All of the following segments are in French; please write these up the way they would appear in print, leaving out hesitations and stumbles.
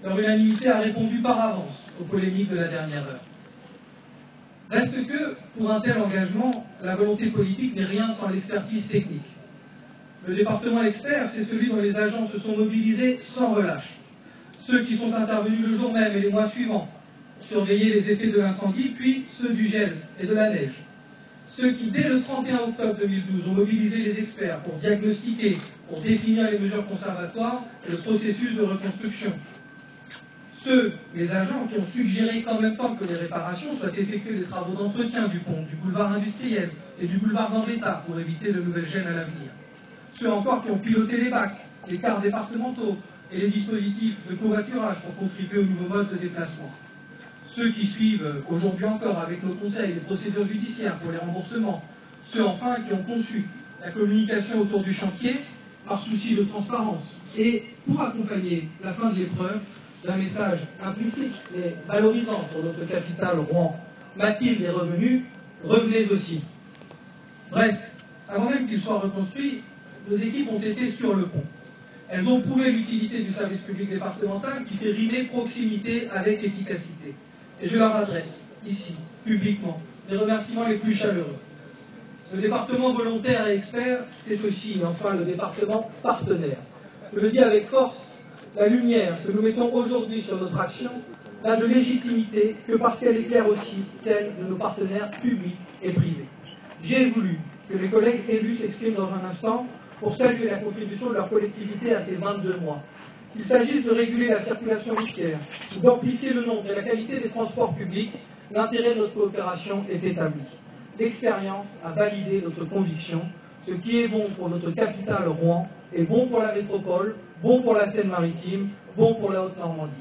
Leur unanimité a répondu par avance aux polémiques de la dernière heure. Reste que, pour un tel engagement, la volonté politique n'est rien sans l'expertise technique. Le département expert, c'est celui dont les agents se sont mobilisés sans relâche. Ceux qui sont intervenus le jour même et les mois suivants pour surveiller les effets de l'incendie, puis ceux du gel et de la neige. Ceux qui, dès le 31 octobre 2012, ont mobilisé les experts pour diagnostiquer, pour définir les mesures conservatoires et le processus de reconstruction. Ceux, les agents, qui ont suggéré qu'en même temps que les réparations soient effectués des travaux d'entretien du pont, du boulevard industriel et du boulevard Gambetta pour éviter de nouvelles gênes à l'avenir. Ceux encore qui ont piloté les bacs, les cars départementaux et les dispositifs de covoiturage pour contribuer au nouveau mode de déplacement. Ceux qui suivent aujourd'hui encore avec nos conseils les procédures judiciaires pour les remboursements. Ceux enfin qui ont conçu la communication autour du chantier par souci de transparence et pour accompagner la fin de l'épreuve d'un message implicite mais valorisant pour notre capitale Rouen. Mathilde est revenue, revenez aussi. Bref, avant même qu'il soit reconstruit, nos équipes ont été sur le pont. Elles ont prouvé l'utilité du service public départemental qui fait rimer proximité avec efficacité. Et je leur adresse, ici, publiquement, les remerciements les plus chaleureux. Le département volontaire et expert, c'est aussi, enfin, le département partenaire. Je le dis avec force, la lumière que nous mettons aujourd'hui sur notre action n'a de légitimité que parce qu'elle éclaire aussi celle de nos partenaires publics et privés. J'ai voulu que les collègues élus s'expriment dans un instant pour saluer la contribution de leur collectivité à ces 22 mois. Qu'il s'agisse de réguler la circulation routière ou d'amplifier le nombre et la qualité des transports publics, l'intérêt de notre coopération est établi. L'expérience a validé notre conviction. Ce qui est bon pour notre capitale Rouen est bon pour la métropole, bon pour la Seine-Maritime, bon pour la Haute-Normandie.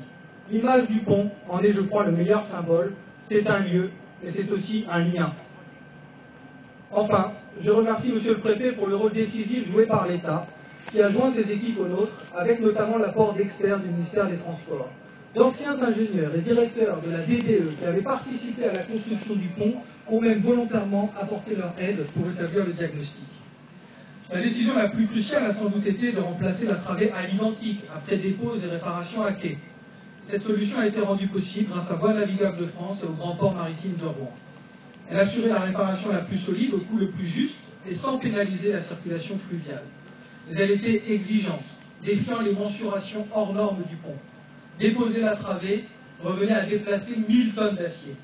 L'image du pont en est, je crois, le meilleur symbole. C'est un lieu, mais c'est aussi un lien. Enfin, je remercie Monsieur le Préfet pour le rôle décisif joué par l'État, qui a joint ses équipes aux nôtres, avec notamment l'apport d'experts du ministère des Transports. D'anciens ingénieurs et directeurs de la DDE qui avaient participé à la construction du pont ont même volontairement apporté leur aide pour établir le diagnostic. La décision la plus cruciale a sans doute été de remplacer la travée à l'identique après dépôt et réparation à quai. Cette solution a été rendue possible grâce à Voies navigables de France et au grand port maritime de Rouen. Elle a assuré la réparation la plus solide au coût le plus juste et sans pénaliser la circulation fluviale. Mais elle était exigeante, défiant les mensurations hors normes du pont. Déposer la travée revenait à déplacer 1000 tonnes d'acier.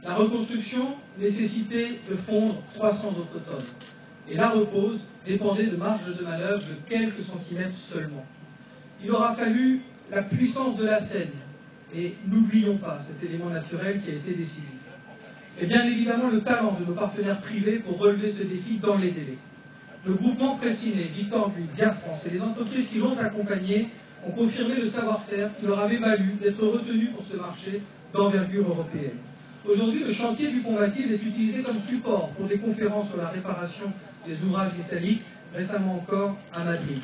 La reconstruction nécessitait de fondre 300 autres tonnes. Et la repose dépendait de marge de manœuvre de quelques centimètres seulement. Il aura fallu la puissance de la Seine, et n'oublions pas cet élément naturel qui a été décisif. Et bien évidemment le talent de nos partenaires privés pour relever ce défi dans les délais. Le groupement Fraissinet, Victor Gluck, Via France et les entreprises qui l'ont accompagné ont confirmé le savoir-faire qui leur avait valu d'être retenus pour ce marché d'envergure européenne. Aujourd'hui, le chantier du pont Mathilde est utilisé comme support pour des conférences sur la réparation des ouvrages métalliques, récemment encore à Madrid.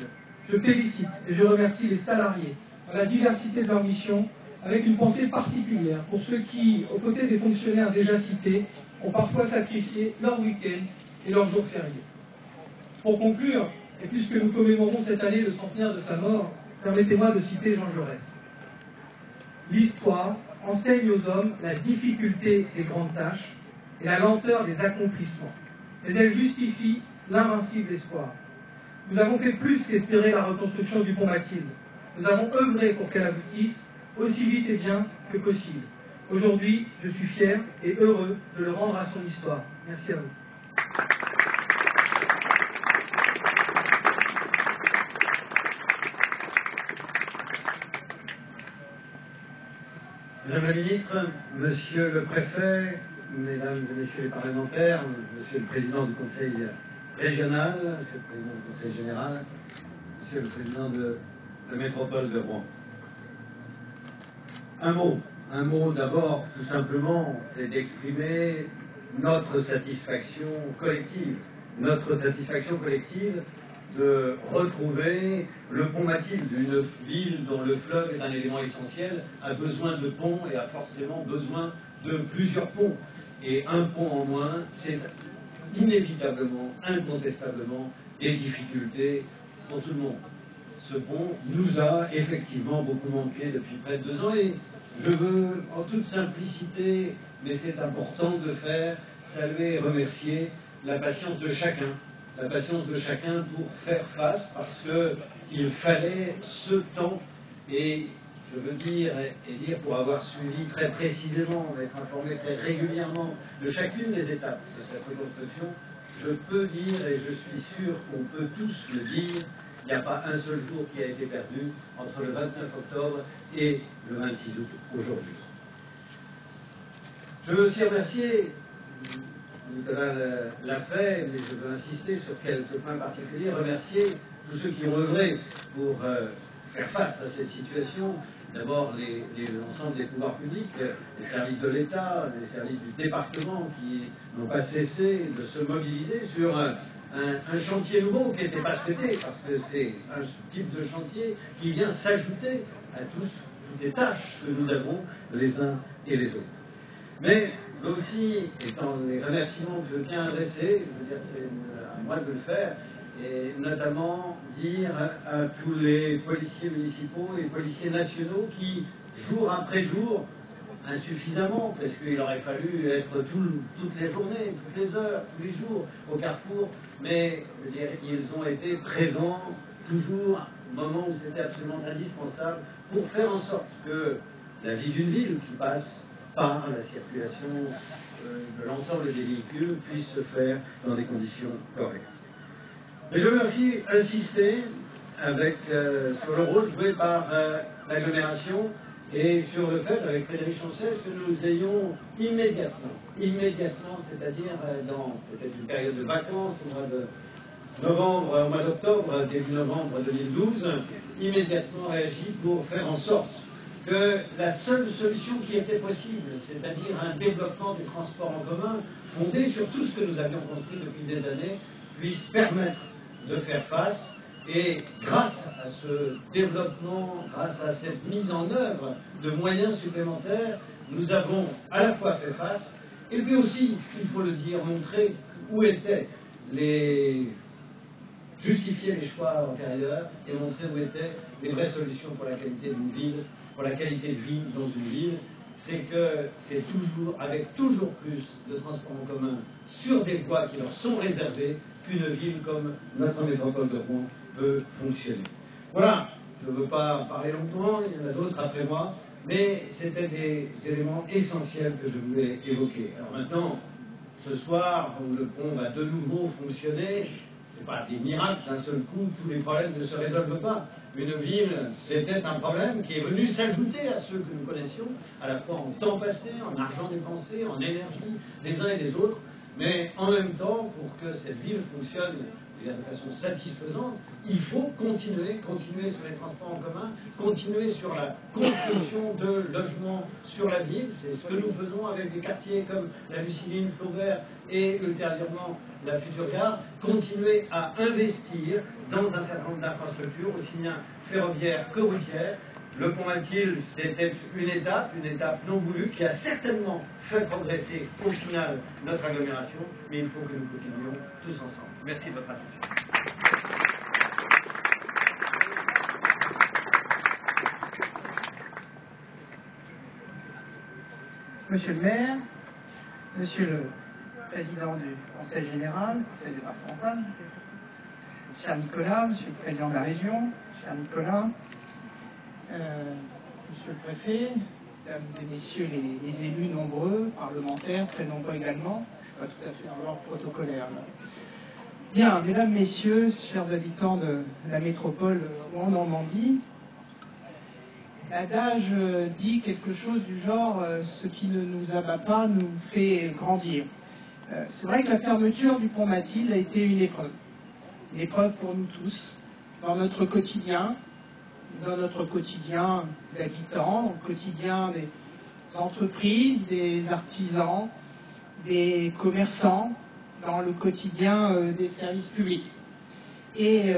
Je félicite et je remercie les salariés à la diversité de leur mission, avec une pensée particulière pour ceux qui, aux côtés des fonctionnaires déjà cités, ont parfois sacrifié leur week-end et leurs jours fériés. Pour conclure, et puisque nous commémorons cette année le centenaire de sa mort, permettez-moi de citer Jean Jaurès. L'histoire enseigne aux hommes la difficulté des grandes tâches et la lenteur des accomplissements, mais elle justifie l'invincible espoir. Nous avons fait plus qu'espérer la reconstruction du pont Mathilde. Nous avons œuvré pour qu'elle aboutisse aussi vite et bien que possible. Aujourd'hui, je suis fier et heureux de le rendre à son histoire. Merci à vous. Madame la Ministre, Monsieur le Préfet, Mesdames et Messieurs les parlementaires, Monsieur le Président du Conseil régional, Monsieur le Président du Conseil général, Monsieur le Président de la métropole de Rouen. Un mot d'abord, tout simplement, c'est d'exprimer notre satisfaction collective de retrouver le pont Mathilde, une ville dont le fleuve est un élément essentiel, a besoin de ponts et a forcément besoin de plusieurs ponts. Et un pont en moins, c'est inévitablement, incontestablement, des difficultés pour tout le monde. ce pont nous a effectivement beaucoup manqué depuis près de 2 ans et je veux, en toute simplicité, mais c'est important de le faire, saluer et remercier la patience de chacun pour faire face parce qu'il fallait ce temps et je veux dire pour avoir suivi très précisément, être informé très régulièrement de chacune des étapes de cette reconstruction, je peux dire et je suis sûr qu'on peut tous le dire, il n'y a pas un seul jour qui a été perdu entre le 29 octobre et le 26 août aujourd'hui. Je veux aussi remercier, Nicolas l'a fait, mais je veux insister sur quelques points particuliers, remercier tous ceux qui ont œuvré pour faire face à cette situation. D'abord, l'ensemble des pouvoirs publics, les services de l'État, les services du département qui n'ont pas cessé de se mobiliser sur un chantier nouveau qui n'était pas souhaité, parce que c'est un type de chantier qui vient s'ajouter à toutes les tâches que nous avons les uns et les autres. Mais aussi, étant les remerciements que je tiens à adresser, je veux dire, c'est à moi de le faire, et notamment dire à tous les policiers municipaux et policiers nationaux qui, jour après jour, insuffisamment, parce qu'il aurait fallu être toutes les journées, toutes les heures, tous les jours au Carrefour, mais je veux dire, ils ont été présents toujours au moment où c'était absolument indispensable pour faire en sorte que la vie d'une ville qui passe par la circulation de l'ensemble des véhicules puisse se faire dans des conditions correctes. Mais je veux aussi insister sur le rôle joué par l'agglomération et sur le fait, avec Frédéric Chancès, que nous ayons immédiatement, c'est-à-dire dans peut-être une période de vacances, au mois d'octobre, début novembre 2012, immédiatement réagi pour faire en sorte que la seule solution qui était possible, c'est-à-dire un développement du transport en commun, fondé sur tout ce que nous avions construit depuis des années, puisse permettre de faire face. Et grâce à ce développement, grâce à cette mise en œuvre de moyens supplémentaires, nous avons à la fois fait face, et puis aussi, il faut le dire, montrer où étaient justifier les choix antérieurs et montrer où étaient les vraies solutions pour la qualité d'une ville, pour la qualité de vie dans une ville. C'est que c'est toujours, avec toujours plus de transports en commun sur des voies qui leur sont réservées, qu'une ville comme notre métropole de Rouen peut fonctionner. Voilà, je ne veux pas parler longtemps, il y en a d'autres après moi, mais c'était des éléments essentiels que je voulais évoquer. Alors maintenant, ce soir, où le pont va de nouveau fonctionner, ce n'est pas des miracles, d'un seul coup, tous les problèmes ne se résolvent pas. Une ville, c'était un problème qui est venu s'ajouter à ceux que nous connaissions, à la fois en temps passé, en argent dépensé, en énergie des uns et des autres, mais en même temps, pour que cette ville fonctionne de façon satisfaisante, il faut continuer sur les transports en commun, continuer sur la construction de logements sur la ville. C'est ce que nous faisons avec des quartiers comme la Luciline, Flaubert et ultérieurement la future gare. Continuer à investir dans un certain nombre d'infrastructures, aussi bien ferroviaires que routières. Le pont Mathilde, c'était une étape non voulue qui a certainement fait progresser au final notre agglomération, mais il faut que nous continuions tous ensemble. Merci de votre attention. Monsieur le maire, monsieur le président du conseil général, conseil départemental, cher Nicolas, monsieur le président de la région, cher Nicolas, monsieur le préfet, mesdames et messieurs les élus nombreux, parlementaires, très nombreux également, je ne suis pas tout à fait dans l'ordre protocolaire là. Bien, mesdames, messieurs, chers habitants de la métropole en Normandie, l'adage dit quelque chose du genre ce qui ne nous abat pas nous fait grandir. C'est vrai que la fermeture du pont Mathilde a été une épreuve pour nous tous, dans notre quotidien d'habitants, dans le quotidien des entreprises, des artisans, des commerçants, dans le quotidien des services publics. Et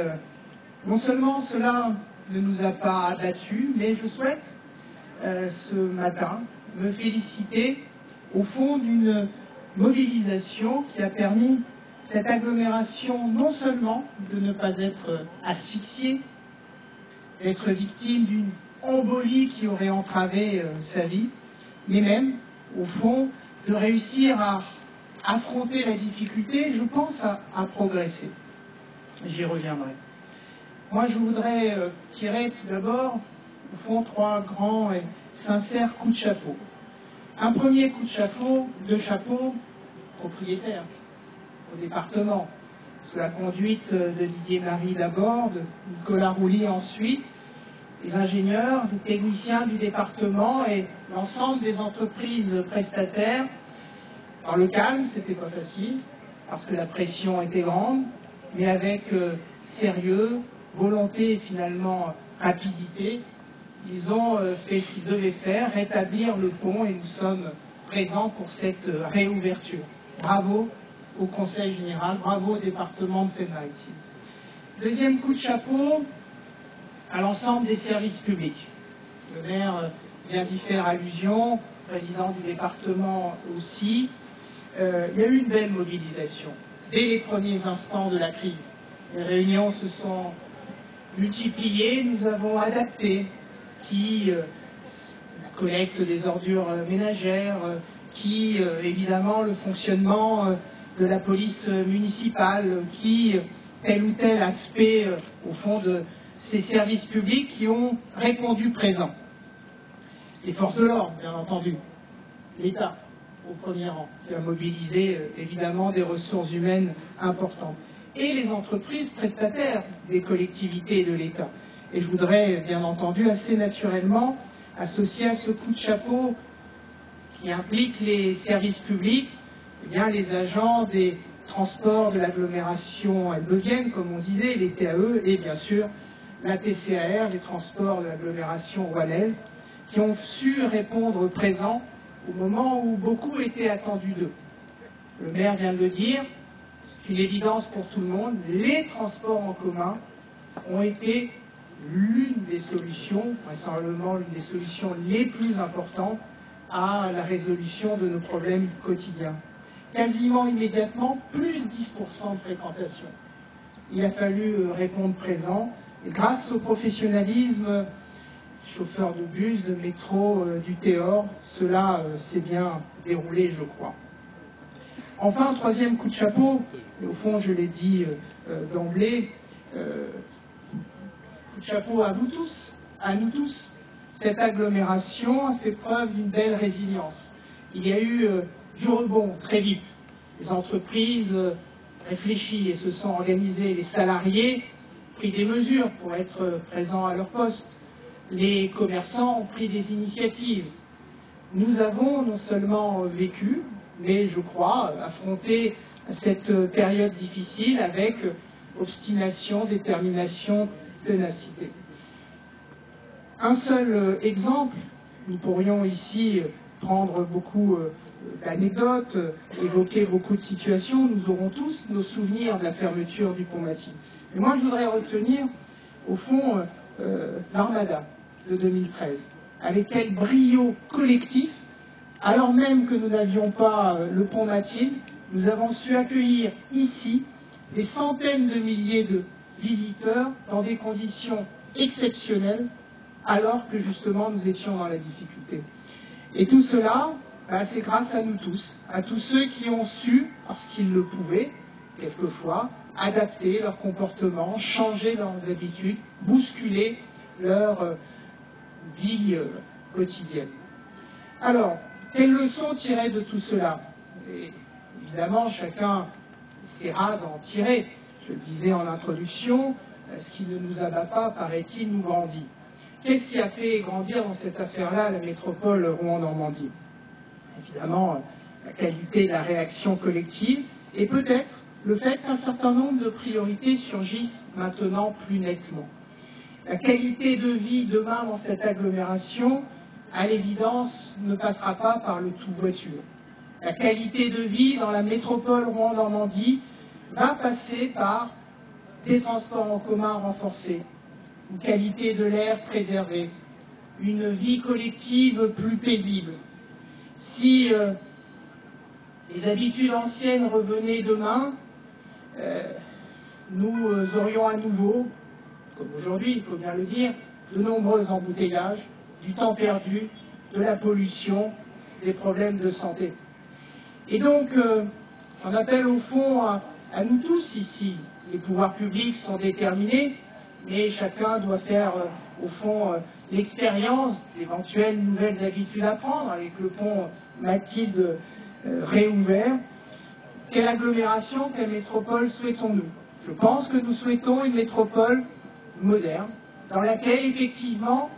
non seulement cela ne nous a pas abattus, mais je souhaite ce matin me féliciter au fond d'une mobilisation qui a permis cette agglomération non seulement de ne pas être asphyxiée d'être victime d'une embolie qui aurait entravé sa vie, mais même, au fond, de réussir à affronter la difficulté, je pense, à progresser. J'y reviendrai. Moi, je voudrais tirer tout d'abord, au fond, 3 grands et sincères coups de chapeau. Un premier coup de chapeau propriétaire au département, sous la conduite de Didier Marie d'abord, de Nicolas Rouly ensuite, les ingénieurs, les techniciens du département et l'ensemble des entreprises prestataires. Dans le calme, c'était pas facile, parce que la pression était grande, mais avec sérieux, volonté et finalement rapidité, ils ont fait ce qu'ils devaient faire, rétablir le pont, et nous sommes présents pour cette réouverture. Bravo au Conseil général, bravo au département de Seine-Maritime. Deuxième coup de chapeau à l'ensemble des services publics. Le maire vient d'y faire allusion, le président du département aussi. Il y a eu une belle mobilisation dès les premiers instants de la crise. Les réunions se sont multipliées, nous avons adapté la collecte des ordures ménagères, évidemment le fonctionnement de la police municipale, tel ou tel aspect au fond de ces services publics qui ont répondu présent. Les forces de l'ordre, bien entendu, l'État au premier rang, qui a mobilisé évidemment des ressources humaines importantes, et les entreprises prestataires des collectivités et de l'État. Et je voudrais bien entendu assez naturellement associer à ce coup de chapeau qui implique les services publics, eh bien, les agents des transports de l'agglomération elbevienne, comme on disait, les TAE, et bien sûr la TCAR, les transports de l'agglomération rouennaise, qui ont su répondre présent au moment où beaucoup étaient attendus d'eux. Le maire vient de le dire, c'est une évidence pour tout le monde, les transports en commun ont été l'une des solutions, vraisemblablement l'une des solutions les plus importantes à la résolution de nos problèmes quotidiens. Quasiment immédiatement, plus 10% de fréquentation. Il a fallu répondre présent, et grâce au professionnalisme chauffeurs de bus, de métro, du Théor, cela s'est bien déroulé, je crois. Enfin, troisième coup de chapeau, et au fond je l'ai dit d'emblée, coup de chapeau à vous tous, à nous tous. Cette agglomération a fait preuve d'une belle résilience. Il y a eu du rebond très vite. Les entreprises réfléchies et se sont organisées, les salariés ont pris des mesures pour être présents à leur poste. Les commerçants ont pris des initiatives. Nous avons non seulement vécu, mais je crois affronté cette période difficile avec obstination, détermination, ténacité. Un seul exemple, nous pourrions ici prendre beaucoup d'anecdotes, évoquer beaucoup de situations, nous aurons tous nos souvenirs de la fermeture du pont Mathilde. Mais moi je voudrais retenir au fond l'Armada de 2013, avec quel brio collectif, alors même que nous n'avions pas le pont Mathilde, nous avons su accueillir ici des centaines de milliers de visiteurs dans des conditions exceptionnelles, alors que justement nous étions dans la difficulté. Et tout cela, c'est grâce à nous tous, à tous ceux qui ont su, parce qu'ils le pouvaient, quelquefois, adapter leur comportement, changer leurs habitudes, bousculer leur vie quotidienne. Alors, quelles leçons tirer de tout cela? Et évidemment, chacun essaiera d'en tirer. Je le disais en introduction, ce qui ne nous abat pas, paraît-il, nous grandit. Qu'est-ce qui a fait grandir dans cette affaire-là la métropole Rouen-Normandie? Évidemment, la qualité de la réaction collective et peut-être le fait qu'un certain nombre de priorités surgissent maintenant plus nettement. La qualité de vie demain dans cette agglomération, à l'évidence, ne passera pas par le tout-voiture. La qualité de vie dans la métropole Rouen-Normandie va passer par des transports en commun renforcés, une qualité de l'air préservée, une vie collective plus paisible. Si les habitudes anciennes revenaient demain, nous aurions à nouveau, comme aujourd'hui, il faut bien le dire, de nombreux embouteillages, du temps perdu, de la pollution, des problèmes de santé. Et donc, j'en appelle au fond à nous tous ici. Les pouvoirs publics sont déterminés, mais chacun doit faire, au fond, l'expérience d'éventuelles nouvelles habitudes à prendre avec le pont Mathilde réouvert. Quelle agglomération, quelle métropole souhaitons-nous? Je pense que nous souhaitons une métropole moderne, dans laquelle, effectivement,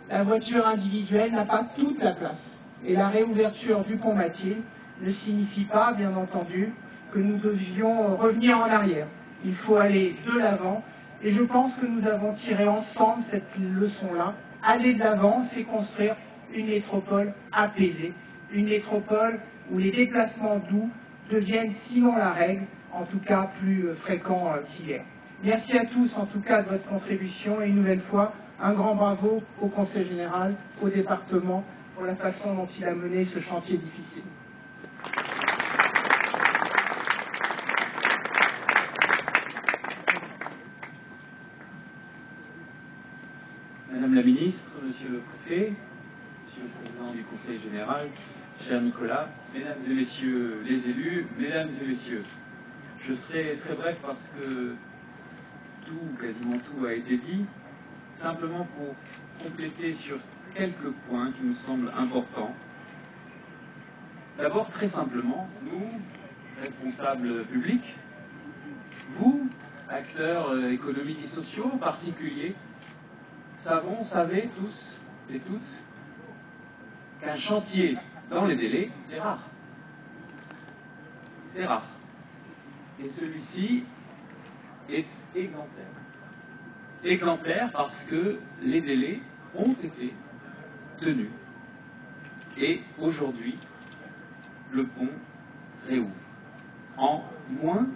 la voiture individuelle n'a pas toute la place. Et la réouverture du pont Mathilde ne signifie pas, bien entendu, que nous devions revenir en arrière. Il faut aller de l'avant, et je pense que nous avons tiré ensemble cette leçon-là. Aller de l'avant, c'est construire une métropole apaisée, une métropole où les déplacements doux deviennent, sinon la règle, en tout cas plus fréquents qu'hier. Merci à tous, en tout cas, de votre contribution, et une nouvelle fois, un grand bravo au Conseil général, au département, pour la façon dont il a mené ce chantier difficile. Madame la ministre, monsieur le préfet, monsieur le président du Conseil général, cher Nicolas, mesdames et messieurs les élus, mesdames et messieurs, je serai très bref parce que quasiment tout a été dit, simplement pour compléter sur quelques points qui nous semblent importants. D'abord, très simplement, nous, responsables publics, vous, acteurs économiques et sociaux, particuliers, savez tous et toutes qu'un chantier dans les délais, c'est rare. C'est rare. Et celui-ci est exemplaire. Exemplaire parce que les délais ont été tenus. Et aujourd'hui, le pont réouvre. En moins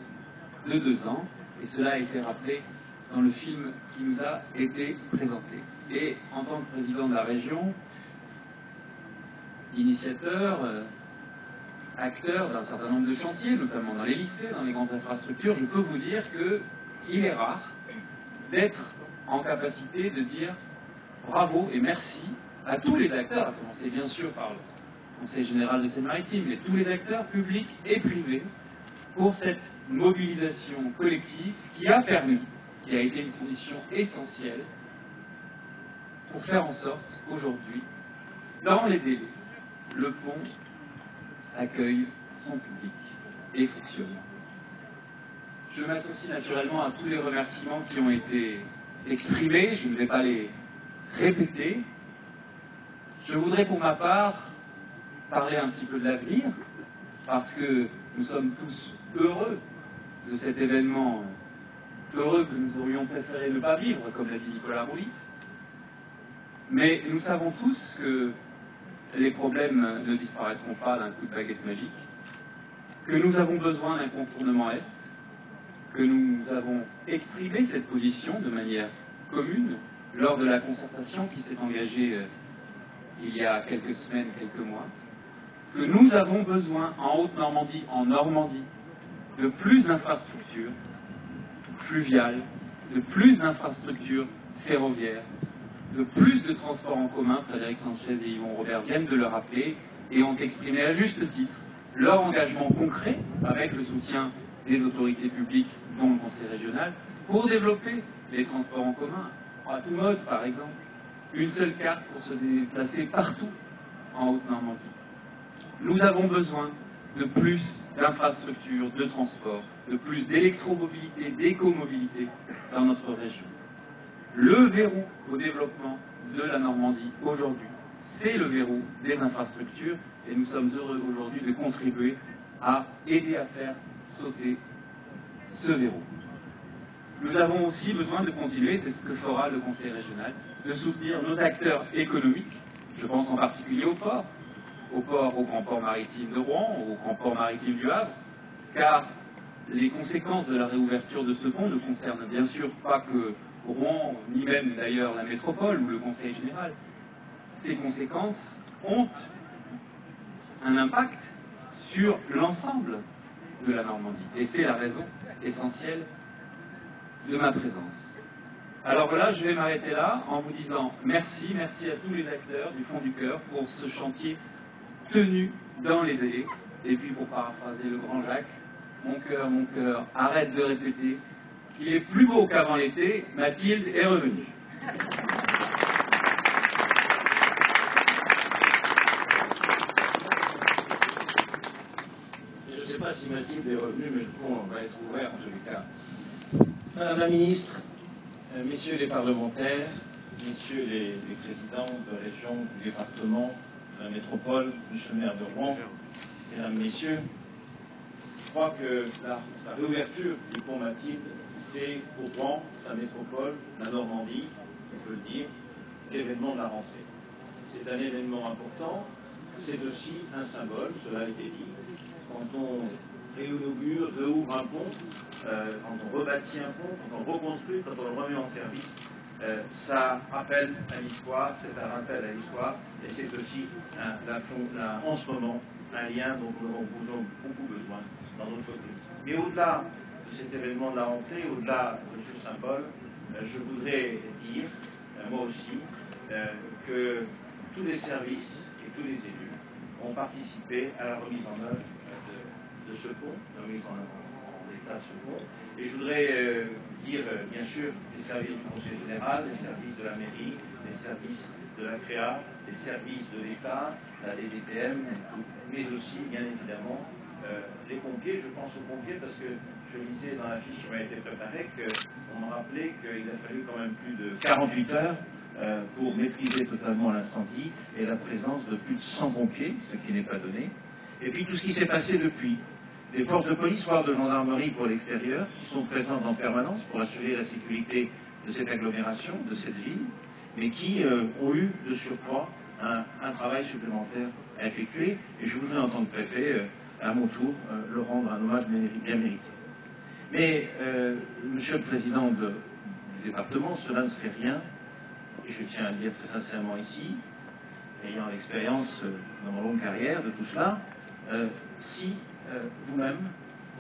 de 2 ans, et cela a été rappelé dans le film qui nous a été présenté. Et en tant que président de la région, initiateur, acteur d'un certain nombre de chantiers, notamment dans les lycées, dans les grandes infrastructures, je peux vous dire qu'il est rare d'être en capacité de dire bravo et merci à tous les acteurs, à commencer bien sûr par le Conseil général de Seine-Maritime, mais tous les acteurs publics et privés pour cette mobilisation collective qui a été une condition essentielle pour faire en sorte qu'aujourd'hui, dans les délais, le pont accueille son public et fonctionne. Je m'associe naturellement à tous les remerciements qui ont été exprimés, je ne vais pas les répéter. Je voudrais pour ma part parler un petit peu de l'avenir, parce que nous sommes tous heureux de cet événement, heureux que nous aurions préféré ne pas vivre, comme l'a dit Nicolas Roulis. Mais nous savons tous que les problèmes ne disparaîtront pas d'un coup de baguette magique, que nous avons besoin d'un contournement Est, que nous avons exprimé cette position de manière commune lors de la concertation qui s'est engagée il y a quelques semaines, quelques mois, que nous avons besoin en Haute-Normandie, en Normandie, de plus d'infrastructures fluviales, de plus d'infrastructures ferroviaires, de plus de transports en commun. Frédéric Sanchez et Yvon Robert viennent de le rappeler et ont exprimé à juste titre leur engagement concret avec le soutien des autorités publiques, dont le Conseil régional, pour développer les transports en commun, à tout mode par exemple, une seule carte pour se déplacer partout en Haute-Normandie. Nous avons besoin de plus d'infrastructures, de transport, de plus d'électromobilité, d'écomobilité dans notre région. Le verrou au développement de la Normandie aujourd'hui, c'est le verrou des infrastructures, et nous sommes heureux aujourd'hui de contribuer à aider à faire sauter ce verrou. Nous avons aussi besoin de continuer, c'est ce que fera le Conseil régional, de soutenir nos acteurs économiques, je pense en particulier au grand port maritime de Rouen, au grand port maritime du Havre, car les conséquences de la réouverture de ce pont ne concernent bien sûr pas que Rouen, ni même d'ailleurs la métropole ou le Conseil général. Ces conséquences ont un impact sur l'ensemble de la Normandie. Et c'est la raison essentielle de ma présence. Alors là, je vais m'arrêter là en vous disant merci à tous les acteurs du fond du cœur pour ce chantier tenu dans les délais. Et puis pour paraphraser le grand Jacques, mon cœur, arrête de répéter qu'il est plus beau qu'avant l'été, Mathilde est revenue. Je ne sais pas si Mathilde est revenue, mais le pont va être ouvert en tous les cas. Madame la ministre, messieurs les parlementaires, messieurs les présidents de région, du département, de la métropole, monsieur le maire de Rouen, mesdames, messieurs, je crois que la réouverture du pont Mathilde, c'est pour Rouen, sa métropole, la Normandie, on peut le dire, l'événement de la rentrée. C'est un événement important, c'est aussi un symbole, cela a été dit. Quand on réinaugure, réouvre un pont, quand on rebâtit un pont, quand on reconstruit, quand on le remet en service, ça rappelle à l'histoire, c'est un rappel à l'histoire, et c'est aussi en ce moment un lien dont nous avons beaucoup besoin dans notre pays. Mais au-delà de cet événement de la rentrée, au-delà de ce symbole, je voudrais dire, moi aussi, que tous les services et tous les élus ont participé à la remise en œuvre de ce pont, la remise en état de ce pont. Et je voudrais dire, bien sûr, les services du Conseil général, les services de la mairie, les services de la CREA, les services de l'État, la DDTM, mais aussi, bien évidemment, les pompiers. Je pense aux pompiers parce que je lisais dans la fiche qui m'a été préparée qu'on m'a rappelé qu'il a fallu quand même plus de 48 heures pour maîtriser totalement l'incendie et la présence de plus de 100 pompiers, ce qui n'est pas donné. Et puis tout ce qui s'est passé depuis. Les forces de police, voire de gendarmerie pour l'extérieur, qui sont présentes en permanence pour assurer la sécurité de cette agglomération, de cette ville, mais qui ont eu de surcroît un travail supplémentaire à effectuer. Et je voudrais, en tant que préfet, à mon tour, leur rendre un hommage bien mérité. Mais, monsieur le président du département, cela ne serait rien, et je tiens à le dire très sincèrement ici, ayant l'expérience dans ma longue carrière de tout cela, si vous-même,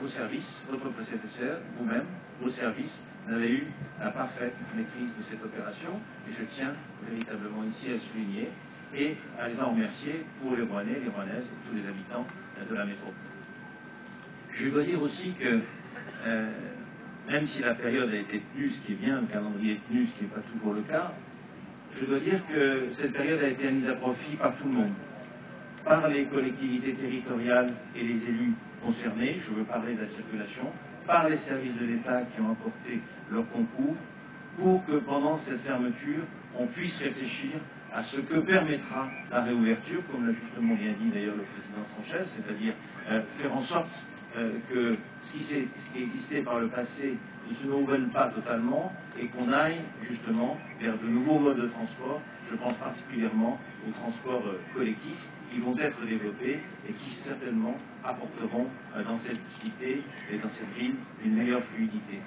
vos services, votre prédécesseur, vous-même, vos services, n'avez eu la parfaite maîtrise de cette opération, et je tiens véritablement ici à le souligner, et à les en remercier pour les Rouennais, les Rouennaises et tous les habitants de la métropole. Je dois dire aussi que, même si la période a été tenue, ce qui est bien, le calendrier est tenu, ce qui n'est pas toujours le cas, je dois dire que cette période a été mise à profit par tout le monde, par les collectivités territoriales et les élus concernés, je veux parler de la circulation, par les services de l'État qui ont apporté leur concours, pour que pendant cette fermeture, on puisse réfléchir à ce que permettra la réouverture, comme l'a justement bien dit d'ailleurs le président Sanchez, c'est-à-dire faire en sorte que ce qui existait par le passé ne se renouvelle pas totalement et qu'on aille justement vers de nouveaux modes de transport. Je pense particulièrement aux transports collectifs qui vont être développés et qui certainement apporteront dans cette cité et dans cette ville une meilleure fluidité.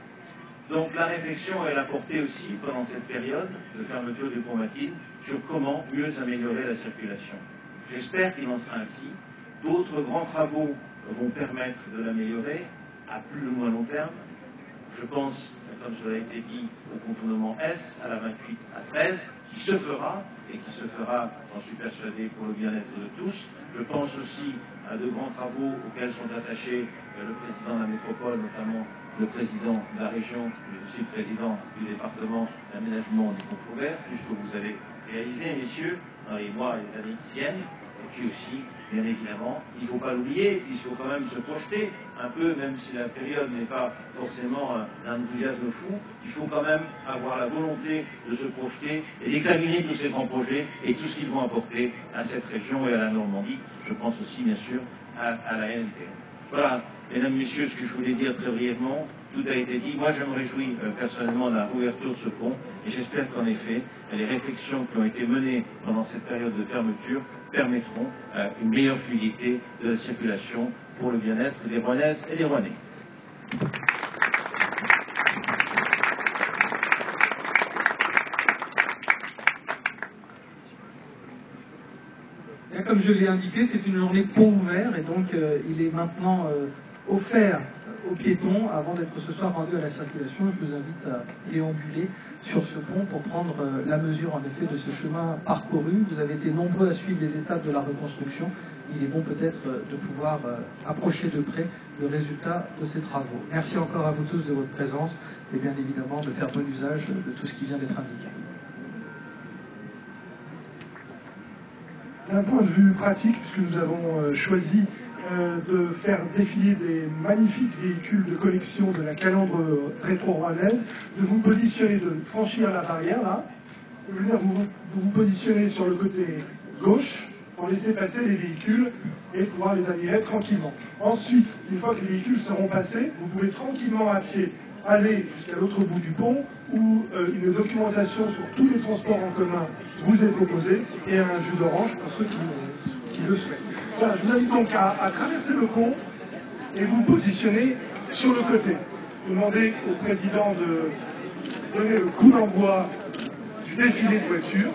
Donc la réflexion, elle a porté aussi pendant cette période de fermeture du pont Mathilde sur comment mieux améliorer la circulation. J'espère qu'il en sera ainsi. D'autres grands travaux vont permettre de l'améliorer à plus ou moins long terme. Je pense, comme cela a été dit, au contournement S, à la 28 à 13, qui se fera, et qui se fera, j'en suis persuadé, pour le bien-être de tous. Je pense aussi à de grands travaux auxquels sont attachés le président de la métropole, notamment le président de la région, mais aussi le président du département d'aménagement du Pont-Faubert, tout ce que vous allez réaliser, messieurs, dans les mois et les années qui viennent. Et puis aussi, bien évidemment, il ne faut pas l'oublier, il faut quand même se projeter un peu, même si la période n'est pas forcément d'un enthousiasme fou, il faut quand même avoir la volonté de se projeter et d'examiner tous ces grands projets et tout ce qu'ils vont apporter à cette région et à la Normandie. Je pense aussi, bien sûr, à la NT. Voilà, mesdames, messieurs, ce que je voulais dire très brièvement. Tout a été dit. Moi, je me réjouis personnellement de la réouverture de ce pont et j'espère qu'en effet, les réflexions qui ont été menées pendant cette période de fermeture permettront une meilleure fluidité de la circulation pour le bien-être des Rouennaises et des Rouennais. Comme je l'ai indiqué, c'est une journée pont ouvert et donc il est maintenant offert aux piétons avant d'être ce soir rendu à la circulation. Je vous invite à déambuler sur ce pont pour prendre la mesure en effet de ce chemin parcouru. Vous avez été nombreux à suivre les étapes de la reconstruction. Il est bon peut-être de pouvoir approcher de près le résultat de ces travaux. Merci encore à vous tous de votre présence et bien évidemment de faire bon usage de tout ce qui vient d'être indiqué. D'un point de vue pratique, puisque nous avons choisi de faire défiler des magnifiques véhicules de collection de la calandre rétro-rouennaise, de vous positionner, de franchir la barrière là, vous positionnez sur le côté gauche pour laisser passer les véhicules et pouvoir les admirer tranquillement. Ensuite, une fois que les véhicules seront passés, vous pouvez tranquillement à pied aller jusqu'à l'autre bout du pont où une documentation sur tous les transports en commun vous est proposée et un jus d'orange pour ceux qui le souhaitent. Voilà, je vous invite donc à traverser le pont et vous positionner sur le côté. Vous demandez au président de donner le coup d'envoi du défilé de voitures.